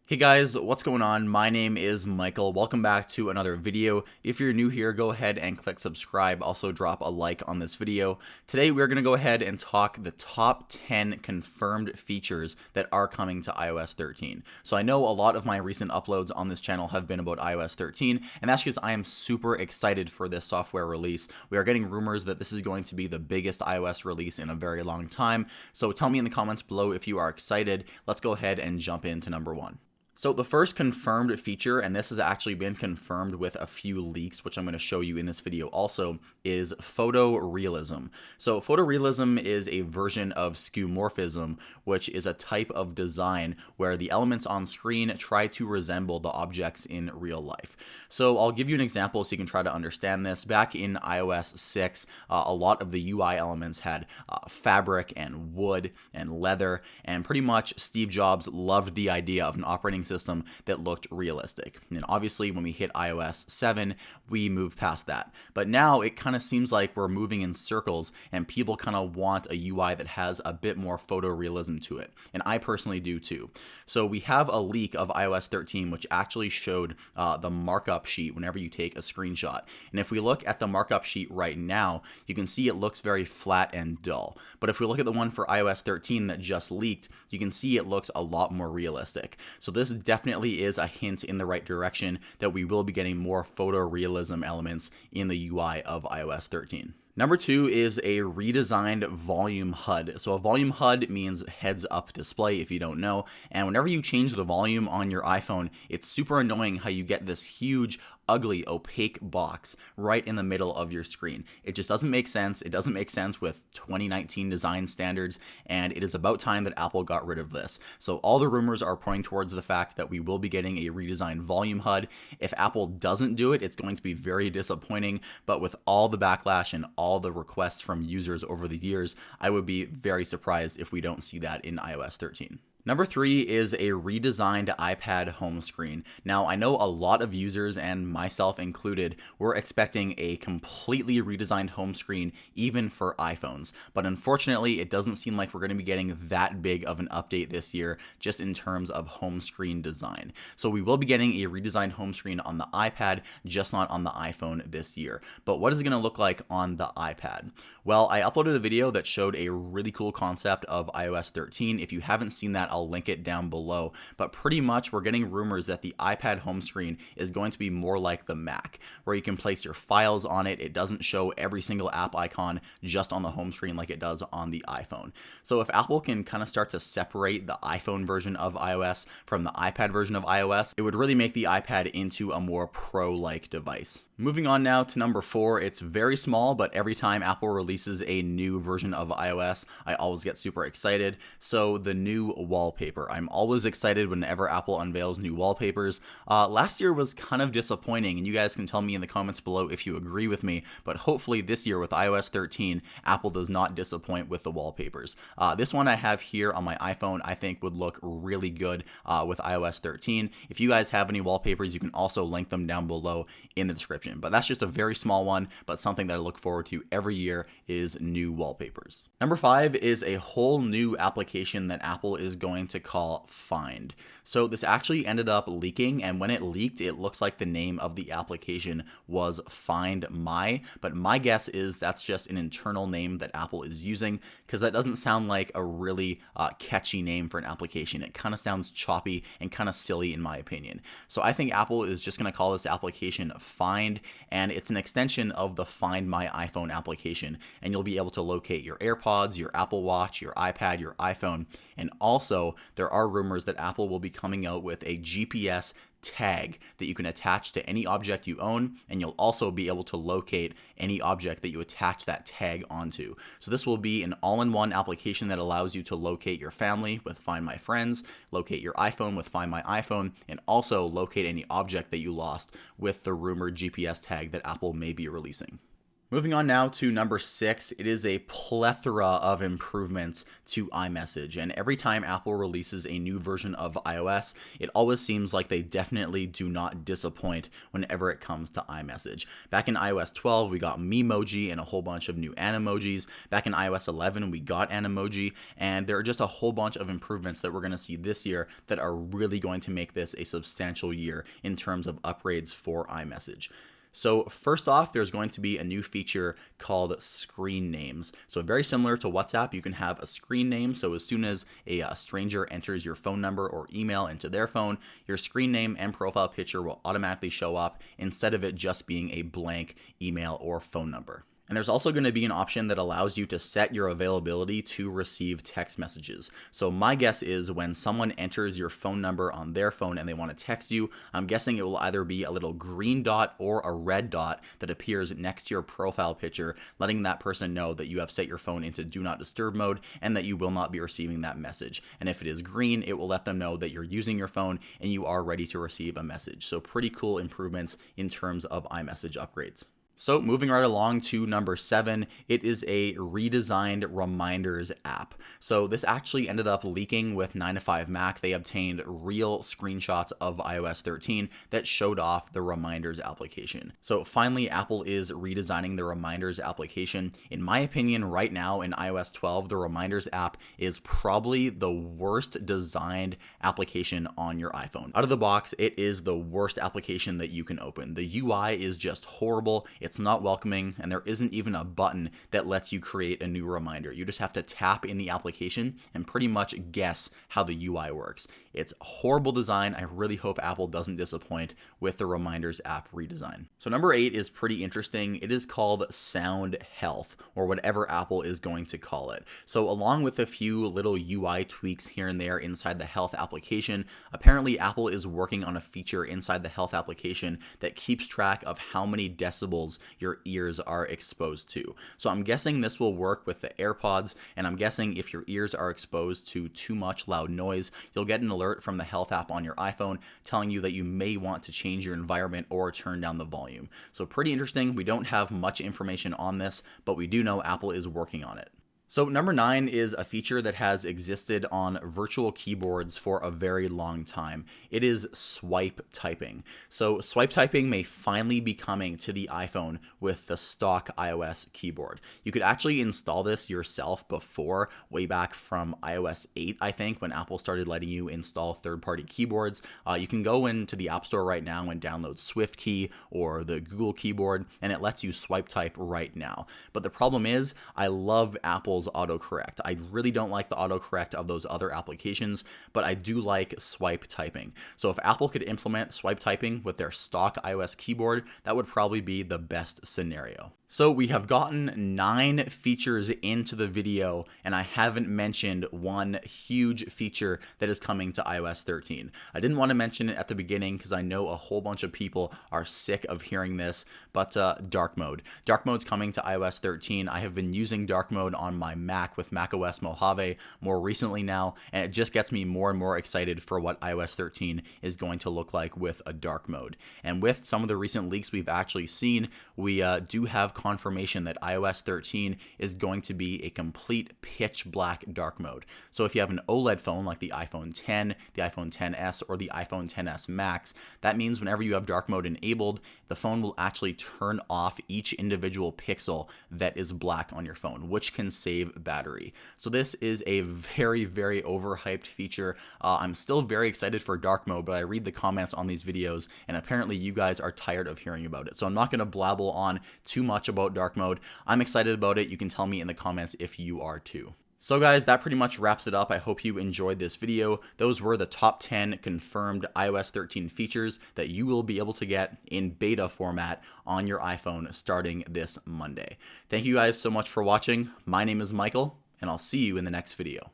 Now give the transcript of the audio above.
Hey guys, what's going on? My name is Michael. Welcome back to another video. If you're new here, go ahead and click subscribe. Also drop a like on this video. Today we're going to go ahead and talk the top 10 confirmed features that are coming to iOS 13. So I know a lot of my recent uploads on this channel have been about iOS 13, and that's because I am super excited for this software release. We are getting rumors that this is going to be the biggest iOS release in a very long time. So tell me in the comments below if you are excited. Let's go ahead and jump into number one. So the first confirmed feature, and this has actually been confirmed with a few leaks, which I'm going to show you in this video also, is photorealism. So photorealism is a version of skeuomorphism, which is a type of design where the elements on screen try to resemble the objects in real life. So I'll give you an example so you can try to understand this. Back in iOS 6, a lot of the UI elements had fabric and wood and leather, and pretty much Steve Jobs loved the idea of an operating system that looked realistic. And obviously when we hit iOS 7, we moved past that. But now it kind of seems like we're moving in circles and people kind of want a UI that has a bit more photorealism to it. And I personally do too. So we have a leak of iOS 13 which actually showed the markup sheet whenever you take a screenshot. And if we look at the markup sheet right now, you can see it looks very flat and dull. But if we look at the one for iOS 13 that just leaked, you can see it looks a lot more realistic. So this definitely is a hint in the right direction that we will be getting more photorealism elements in the UI of iOS 13. Number two is a redesigned volume HUD. So a volume HUD means heads up display if you don't know. And whenever you change the volume on your iPhone, it's super annoying how you get this huge ugly opaque box right in the middle of your screen. It just doesn't make sense. It doesn't make sense with 2019 design standards, and it is about time that Apple got rid of this. So all the rumors are pointing towards the fact that we will be getting a redesigned volume HUD. If Apple doesn't do it, it's going to be very disappointing, but with all the backlash and all the requests from users over the years, I would be very surprised if we don't see that in iOS 13. Number three is a redesigned iPad home screen. Now, I know a lot of users, and myself included, were expecting a completely redesigned home screen even for iPhones. But unfortunately, it doesn't seem like we're going to be getting that big of an update this year just in terms of home screen design. So we will be getting a redesigned home screen on the iPad, just not on the iPhone this year. But what is it going to look like on the iPad? Well, I uploaded a video that showed a really cool concept of iOS 13. If you haven't seen that, I'll link it down below. But pretty much we're getting rumors that the iPad home screen is going to be more like the Mac, where you can place your files on it. It doesn't show every single app icon just on the home screen like it does on the iPhone. So if Apple can kind of start to separate the iPhone version of iOS from the iPad version of iOS, it would really make the iPad into a more pro-like device. Moving on now to number four. It's very small, but every time Apple releases a new version of iOS, I always get super excited. So the new wallpaper. I'm always excited whenever Apple unveils new wallpapers. Last year was kind of disappointing, and you guys can tell me in the comments below if you agree with me, but hopefully this year with iOS 13, Apple does not disappoint with the wallpapers. This one I have here on my iPhone I think would look really good with iOS 13. If you guys have any wallpapers, you can also link them down below in the description. But that's just a very small one, but something that I look forward to every year is new wallpapers. Number five is a whole new application that Apple is going to call Find. So this actually ended up leaking, and when it leaked, it looks like the name of the application was Find My, but my guess is that's just an internal name that Apple is using, because that doesn't sound like a really catchy name for an application. It kind of sounds choppy and kind of silly in my opinion. So I think Apple is just going to call this application Find, and it's an extension of the Find My iPhone application, and you'll be able to locate your AirPods, your Apple Watch, your iPad, your iPhone, and also there are rumors that Apple will be coming out with a GPS tag that you can attach to any object you own, and you'll also be able to locate any object that you attach that tag onto. So this will be an all-in-one application that allows you to locate your family with Find My Friends, locate your iPhone with Find My iPhone, and also locate any object that you lost with the rumored GPS tag that Apple may be releasing. Moving on now to number 6, it is a plethora of improvements to iMessage. And every time Apple releases a new version of iOS, it always seems like they definitely do not disappoint whenever it comes to iMessage. Back in iOS 12, we got Memoji and a whole bunch of new Animojis. Back in iOS 11, we got Animoji. And there are just a whole bunch of improvements that we're going to see this year that are really going to make this a substantial year in terms of upgrades for iMessage. So first off, there's going to be a new feature called screen names. So very similar to WhatsApp, you can have a screen name. So as soon as a stranger enters your phone number or email into their phone, your screen name and profile picture will automatically show up instead of it just being a blank email or phone number. And there's also going to be an option that allows you to set your availability to receive text messages. So my guess is when someone enters your phone number on their phone and they want to text you, I'm guessing it will either be a little green dot or a red dot that appears next to your profile picture, letting that person know that you have set your phone into do not disturb mode and that you will not be receiving that message. And if it is green, it will let them know that you're using your phone and you are ready to receive a message. So pretty cool improvements in terms of iMessage upgrades. So moving right along to number 7, it is a redesigned reminders app. So this actually ended up leaking with 9to5Mac. They obtained real screenshots of iOS 13 that showed off the reminders application. So finally, Apple is redesigning the reminders application. In my opinion, right now in iOS 12, the reminders app is probably the worst designed application on your iPhone. Out of the box, it is the worst application that you can open. The UI is just horrible. It's not welcoming, and there isn't even a button that lets you create a new reminder. You just have to tap in the application and pretty much guess how the UI works. It's horrible design. I really hope Apple doesn't disappoint with the reminders app redesign. So number 8 is pretty interesting. It is called Sound Health, or whatever Apple is going to call it. So along with a few little UI tweaks here and there inside the Health application, apparently Apple is working on a feature inside the Health application that keeps track of how many decibels your ears are exposed to. So I'm guessing this will work with the AirPods, and I'm guessing if your ears are exposed to too much loud noise, you'll get an alert from the Health app on your iPhone telling you that you may want to change your environment or turn down the volume. So pretty interesting. We don't have much information on this, but we do know Apple is working on it. So number 9 is a feature that has existed on virtual keyboards for a very long time. It is swipe typing. So swipe typing may finally be coming to the iPhone with the stock iOS keyboard. You could actually install this yourself before, way back from iOS 8, I think, when Apple started letting you install third-party keyboards. You can go into the App Store right now and download SwiftKey or the Google keyboard, and it lets you swipe type right now. But the problem is, I love Apple's autocorrect. I really don't like the autocorrect of those other applications, but I do like swipe typing. So if Apple could implement swipe typing with their stock iOS keyboard, that would probably be the best scenario. So we have gotten 9 features into the video, and I haven't mentioned one huge feature that is coming to iOS 13. I didn't want to mention it at the beginning because I know a whole bunch of people are sick of hearing this, but dark mode. Dark mode's coming to iOS 13. I have been using dark mode on my Mac with macOS Mojave more recently now, and it just gets me more and more excited for what iOS 13 is going to look like with a dark mode. And with some of the recent leaks we've actually seen, we do have confirmation that iOS 13 is going to be a complete pitch black dark mode. So if you have an OLED phone like the iPhone 10, the iPhone 10s, or the iPhone 10s Max, that means whenever you have dark mode enabled, the phone will actually turn off each individual pixel that is black on your phone, which can save battery. So this is a very, very overhyped feature. I'm still very excited for dark mode, but I read the comments on these videos, and apparently you guys are tired of hearing about it. So I'm not going to blabble on too much about dark mode. I'm excited about it. You can tell me in the comments if you are too. So guys, that pretty much wraps it up. I hope you enjoyed this video. Those were the top 10 confirmed iOS 13 features that you will be able to get in beta format on your iPhone starting this Monday. Thank you guys so much for watching. My name is Michael, and I'll see you in the next video.